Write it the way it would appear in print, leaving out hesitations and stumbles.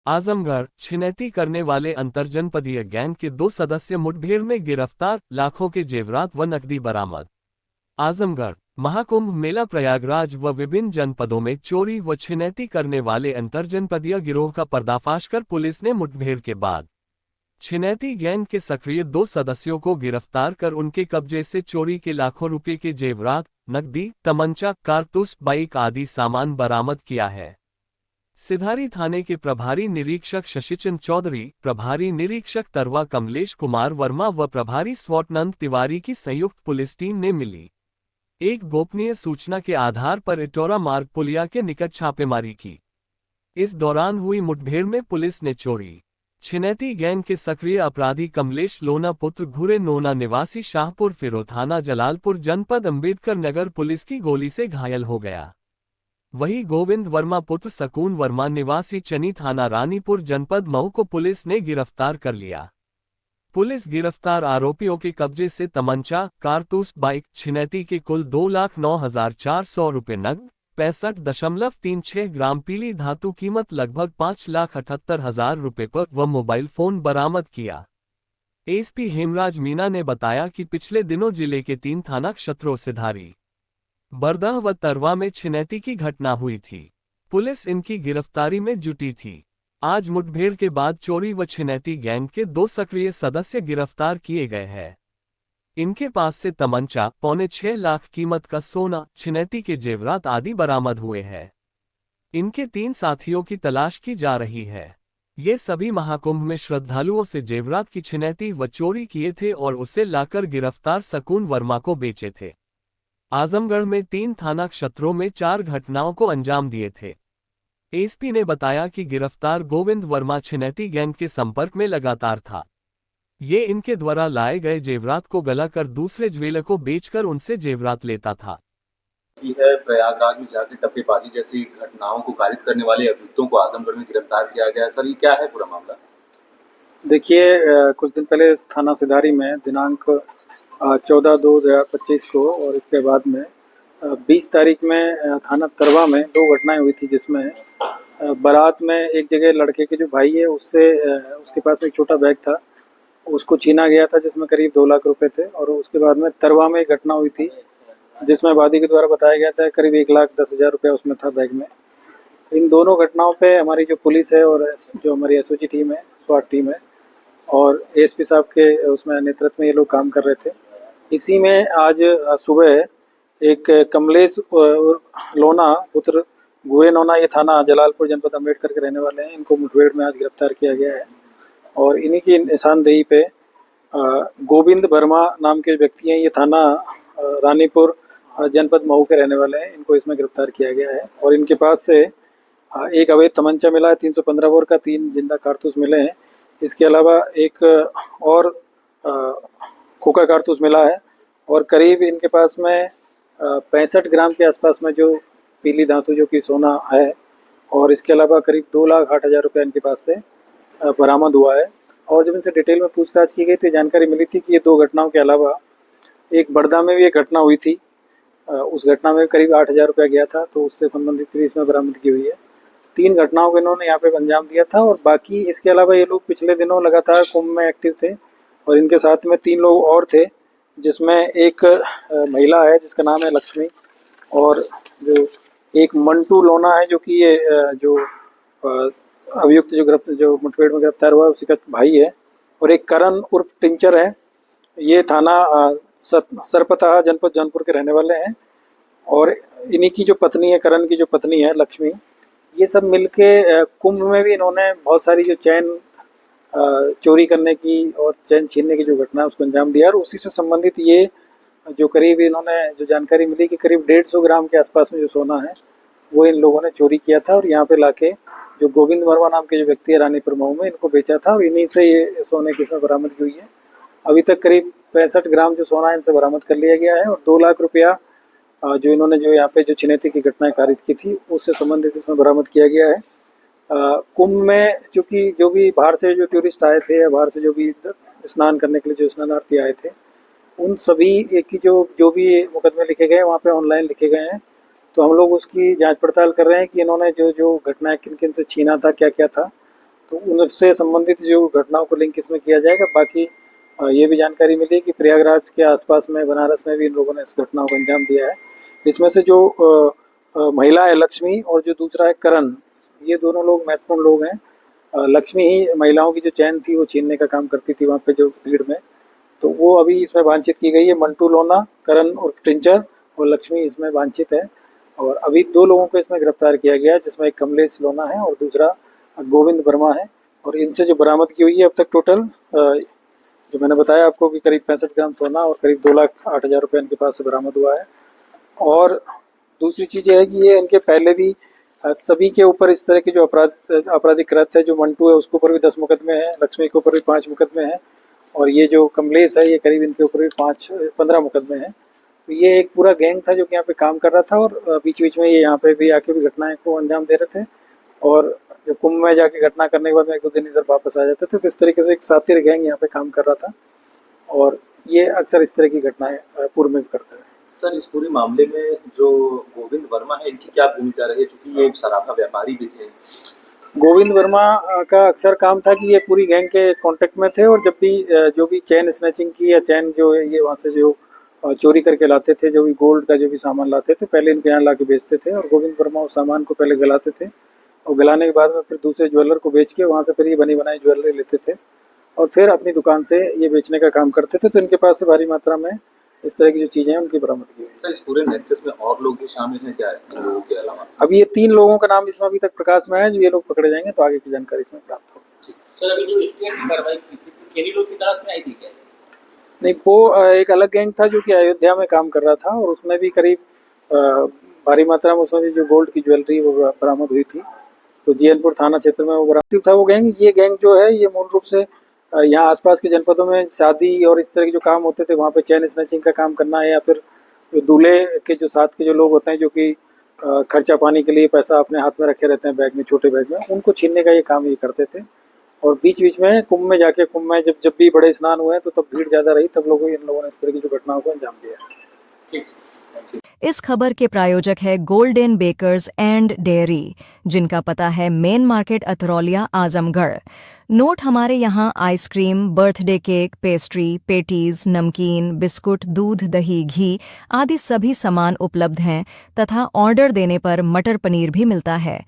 आजमगढ़ छिनैती करने वाले अंतरजनपदीय गैंग के 2 सदस्य मुठभेड़ में गिरफ्तार, लाखों के जेवरात व नकदी बरामद। आजमगढ़ महाकुंभ मेला प्रयागराज व विभिन्न जनपदों में चोरी व छिनैती करने वाले अंतरजनपदीय गिरोह का पर्दाफाश कर पुलिस ने मुठभेड़ के बाद छिनैती गैंग के सक्रिय 2 सदस्यों को गिरफ्तार कर उनके कब्जे से चोरी के लाखों रुपए के जेवरात, नकदी, तमंचा, कारतूस, बाइक आदि सामान बरामद किया है। सिधारी थाने के प्रभारी निरीक्षक शशिचंद चौधरी, प्रभारी निरीक्षक तरवा कमलेश कुमार वर्मा व प्रभारी स्वॉट नंद तिवारी की संयुक्त पुलिस टीम ने मिली एक गोपनीय सूचना के आधार पर इटौरा मार्ग पुलिया के निकट छापेमारी की। इस दौरान हुई मुठभेड़ में पुलिस ने चोरी छिनैती गैंग के सक्रिय अपराधी कमलेश लोना पुत्र घुरे नोना निवासी शाहपुर फिरो थाना जलालपुर जनपद अम्बेडकर नगर पुलिस की गोली से घायल हो गया। वहीं गोविंद वर्मा पुत्र सकून वर्मा निवासी चनी थाना रानीपुर जनपद मऊ को पुलिस ने गिरफ्तार कर लिया। पुलिस गिरफ्तार आरोपियों के कब्जे से तमंचा, कारतूस, बाइक, छिनैती के कुल 2,09,400 रुपये नकद, 65.36 ग्राम पीली धातु कीमत लगभग 5,78,000 रुपये पर व मोबाइल फोन बरामद किया। एसपी हेमराज मीना ने बताया कि पिछले दिनों जिले के 3 थाना क्षेत्रों सिधारी, बरदह व तरवा में छिनैती की घटना हुई थी। पुलिस इनकी गिरफ्तारी में जुटी थी। आज मुठभेड़ के बाद चोरी व छिनैती गैंग के 2 सक्रिय सदस्य गिरफ्तार किए गए हैं। इनके पास से तमंचा, 6.25 लाख कीमत का सोना, छिनैती के जेवरात आदि बरामद हुए हैं। इनके 3 साथियों की तलाश की जा रही है। ये सभी महाकुंभ में श्रद्धालुओं से जेवरात की छिनैती व चोरी किए थे और उसे लाकर गिरफ्तार सकून वर्मा को बेचे थे। आजमगढ़ में 3 थाना क्षेत्रों में 4 घटनाओं को अंजाम दिए थे। एसपी ने बताया कि गिरफ्तार गोविंद वर्मा छिनैती गैंग के संपर्क में लगातार था। ये इनके द्वारा लाए गए जेवरात को गलाकर दूसरे ज्वेलर को बेचकर उनसे जेवरात लेता था। है प्रयागराज में जाकर टप्पेबाजी जैसी घटनाओं को कारित करने वाले अभियुक्तों को आजमगढ़ में गिरफ्तार किया गया। सर, ये क्या है पूरा मामला? देखिए, कुछ दिन पहले थाना सिधारी में दिनांक 14/2/2025 को और इसके बाद में 20 तारीख में थाना तरवा में 2 घटनाएं हुई थी, जिसमें बारात में एक जगह लड़के के जो भाई है उससे उसके पास में एक छोटा बैग था, उसको छीना गया था जिसमें करीब 2 लाख रुपए थे। और उसके बाद में तरवा में एक घटना हुई थी जिसमें वादी के द्वारा बताया गया था करीब 1,10,000 रुपया उसमें था बैग में। इन दोनों घटनाओं पे हमारी जो पुलिस है और जो हमारी एसओजी टीम है, स्वाट टीम है और एएसपी साहब के उसमें नेतृत्व में ये लोग काम कर रहे थे। इसी में आज सुबह एक कमलेश लोना पुत्र गुए नोना, ये थाना जलालपुर जनपद अम्बेडकर के रहने वाले हैं, इनको मुठभेड़ में आज गिरफ्तार किया गया है। और इन्हीं की निशानदेही पे गोविंद वर्मा नाम के व्यक्ति हैं, ये थाना रानीपुर जनपद मऊ के रहने वाले हैं, इनको इसमें गिरफ्तार किया गया है। और इनके पास से एक अवैध तमंचा मिला है 315 बोर का, 3 जिंदा कारतूस मिले हैं। इसके अलावा एक और खोखा कारतूस मिला है और करीब इनके पास में 65 ग्राम के आसपास में जो पीली धातु जो कि सोना है। और इसके अलावा करीब 2,08,000 रुपये इनके पास से बरामद हुआ है। और जब इनसे डिटेल में पूछताछ की गई तो जानकारी मिली थी कि ये 2 घटनाओं के अलावा एक बड़दा में भी एक घटना हुई थी, उस घटना में करीब 8,000 रुपया गया था, तो उससे संबंधित भी इसमें बरामदगी हुई है। 3 घटनाओं को इन्होंने यहाँ पे अंजाम दिया था। और बाकी इसके अलावा ये लोग पिछले दिनों लगातार कुंभ में एक्टिव थे और इनके साथ में 3 लोग और थे, जिसमें एक महिला है जिसका नाम है लक्ष्मी, और जो एक मंटू लोना है जो कि ये जो अभियुक्त जो मुठभेड़ में गिरफ्तार हुआ उसी का भाई है, और एक करण उर्फ टिंचर है, ये थाना सरपतहा जनपद जौनपुर के रहने वाले हैं। और इन्हीं की जो पत्नी है, करण की जो पत्नी है लक्ष्मी, ये सब मिलके कुंभ में भी इन्होंने बहुत सारी जो चैन चोरी करने की और चैन छीनने की जो घटना है उसको अंजाम दिया। और उसी से संबंधित ये जो करीब इन्होंने जो जानकारी मिली कि करीब 150 ग्राम के आसपास में जो सोना है वो इन लोगों ने चोरी किया था और यहाँ पे लाके जो गोविंद वर्मा नाम के जो व्यक्ति है रानीपुर मऊ में, इनको बेचा था और इन्हीं से ये सोने की इसमें बरामदगी हुई है। अभी तक करीब 65 ग्राम जो सोना है इनसे बरामद कर लिया गया है और 2 लाख रुपया जो इन्होंने जो यहाँ पे जो छिनैती की घटनाएं कारित की थी उससे संबंधित इसमें बरामद किया गया है। कुंभ में चूँकि जो भी बाहर से जो टूरिस्ट आए थे या बाहर से जो भी स्नान करने के लिए जो स्नानार्थी आए थे, उन सभी की जो भी मुकदमे लिखे गए वहाँ पे ऑनलाइन लिखे गए हैं। तो हम लोग उसकी जांच पड़ताल कर रहे हैं कि इन्होंने जो घटनाएं किन किन से छीना था, क्या क्या था, तो उनसे संबंधित जो घटनाओं को लिंक इसमें किया जाएगा। बाकी ये भी जानकारी मिली कि प्रयागराज के आसपास में, बनारस में भी इन लोगों ने इस घटनाओं को अंजाम दिया है। इसमें से जो महिला है लक्ष्मी और जो दूसरा है करण, ये दोनों लोग महत्वपूर्ण लोग हैं। लक्ष्मी ही महिलाओं की जो चैन थी वो छीनने का काम करती थी वहाँ पे जो भीड़ में, तो वो अभी इसमें वांछित की गई है। मंटू लोना, करण और ट्रिंचर और लक्ष्मी इसमें वांछित है। और अभी 2 लोगों को इसमें गिरफ्तार किया गया है, जिसमें एक कमलेश लोना है और दूसरा गोविंद वर्मा है। और इनसे जो बरामद की हुई है अब तक टोटल, जो मैंने बताया आपको कि करीब 65 ग्राम सोना और करीब 2,08,000 रुपये इनके पास से बरामद हुआ है। और दूसरी चीज़ ये है कि ये इनके पहले भी सभी के ऊपर इस तरह के जो आपराधिक कृत्य है, जो मंटू है उसके ऊपर भी 10 मुकदमे हैं, लक्ष्मी के ऊपर भी 5 मुकदमे हैं और ये जो कमलेश है ये करीब इनके ऊपर भी 15 मुकदमे हैं। तो ये एक पूरा गैंग था जो कि यहाँ पे काम कर रहा था और बीच बीच में ये यहाँ पे भी आके भी घटनाएं को अंजाम दे रहे थे। और जब कुंभ में जाके घटना करने के बाद में 1-2 दिन इधर वापस आ जाते थे। तो इस तरीके से एक सातिर गैंग यहाँ पे काम कर रहा था और ये अक्सर इस तरह की घटनाएं पूर्व में भी करते रहे। सर, इस पूरे मामले में जो गोविंद वर्मा है, इनकी क्या भूमिका रही? चूंकि ये सराफा व्यापारी भी थे। गोविंद वर्मा का अक्सर काम था कि ये पूरी गैंग के कांटेक्ट में थे और जब भी जो भी चैन स्नैचिंग की या चैन जो है ये वहाँ से जो चोरी करके लाते थे, जो भी गोल्ड का जो भी सामान लाते थे, पहले इनके यहाँ ला के बेचते थे और गोविंद वर्मा उस सामान को पहले गलाते थे और गलाने के बाद में फिर दूसरे ज्वेलर को बेच के वहाँ से फिर ये बनी बनाई ज्वेलरी लेते थे और फिर अपनी दुकान से ये बेचने का काम करते थे। तो इनके पास से भारी मात्रा में इस तरह की जो चीज़ें हैं उनकी बरामद की गई। सर, इस पूरे नेक्सस में और लोग भी शामिल हैं क्या, इन लोगों के अलावा? अब ये 3 लोगों का नाम इसमें अभी तक प्रकाश में है। जो ये लोग पकड़े जाएंगे तो आगे की जानकारी इसमें प्राप्त होगी। सर, अभी जो स्टेट की कार्रवाई की थी यही लोग की तलाश में आई थी क्या? नहीं, वो एक अलग गैंग था जो कि अयोध्या में काम कर रहा था और उसमें भी करीब भारी मात्रा में उसमें भी जो गोल्ड की ज्वेलरी वो बरामद हुई थी। तो जीएनपुर थाना क्षेत्र में वो बरामद था वो गैंग। ये गैंग जो है ये मूल रूप से यहाँ आसपास के जनपदों में शादी और इस तरह के जो काम होते थे वहाँ पे चैन स्नैचिंग का काम करना है या फिर जो दूल्हे के जो साथ के जो लोग होते हैं जो कि खर्चा पानी के लिए पैसा अपने हाथ में रखे रहते हैं बैग में, छोटे बैग में, उनको छीनने का ये काम ये करते थे। और बीच बीच में कुंभ में जाके, कुंभ में जब भी बड़े स्नान हुए तो तब भीड़ ज़्यादा रही, तब इन लोगों ने इस तरह की जो घटनाओं को अंजाम दिया। इस खबर के प्रायोजक है गोल्डन बेकर्स एंड डेयरी, जिनका पता है main market Atraulia, Azamgarh. Note हमारे यहाँ ice cream, birthday cake, pastry, patties, नमकीन, बिस्कुट, दूध, दही, घी आदि सभी सामान उपलब्ध हैं तथा ऑर्डर देने पर मटर पनीर भी मिलता है।